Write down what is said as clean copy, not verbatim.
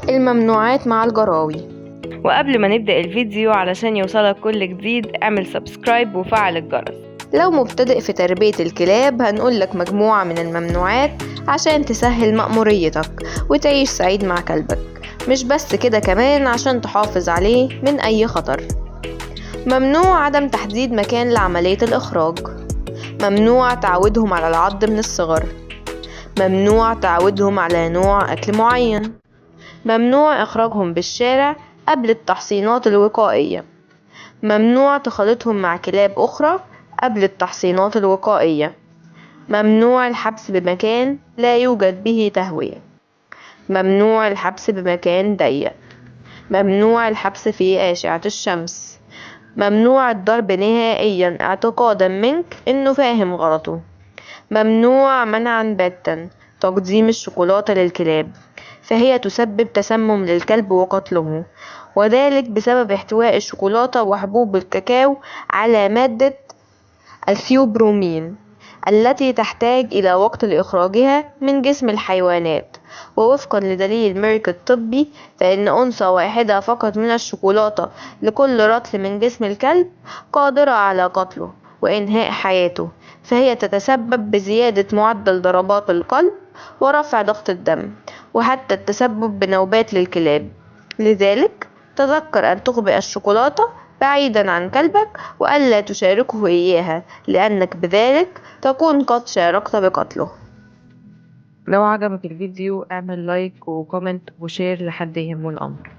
الممنوعات مع الجراوي. وقبل ما نبدأ الفيديو علشان يوصلك كل جديد اعمل سبسكرايب وفعل الجرس. لو مبتدئ في تربية الكلاب هنقولك مجموعة من الممنوعات عشان تسهل مأموريتك وتعيش سعيد مع كلبك، مش بس كده، كمان عشان تحافظ عليه من أي خطر. ممنوع عدم تحديد مكان لعملية الإخراج. ممنوع تعودهم على العض من الصغر. ممنوع تعودهم على نوع أكل معين. ممنوع إخراجهم بالشارع قبل التحصينات الوقائية. ممنوع تخلطهم مع كلاب أخرى قبل التحصينات الوقائية. ممنوع الحبس بمكان لا يوجد به تهوية. ممنوع الحبس بمكان ضيق. ممنوع الحبس في أشعة الشمس. ممنوع الضرب نهائيا اعتقادا منك إنه فاهم غلطه. ممنوع منعا باتا تقديم الشوكولاتة للكلاب، فهي تسبب تسمم للكلب وقتله، وذلك بسبب احتواء الشوكولاتة وحبوب الكاكاو على مادة الثيوبرومين التي تحتاج إلى وقت لإخراجها من جسم الحيوانات. ووفقا لدليل ميرك الطبي فإن أنثى واحدة فقط من الشوكولاتة لكل رطل من جسم الكلب قادرة على قتله وإنهاء حياته، فهي تتسبب بزيادة معدل ضربات القلب ورفع ضغط الدم وحتى التسبب بنوبات للكلاب. لذلك تذكر أن تخبئ الشوكولاتة بعيدا عن كلبك وألا تشاركه إياها، لأنك بذلك تكون قد شاركت بقتله. لو عجبك الفيديو اعمل لايك وكومنت وشير لحد يهمه الأمر.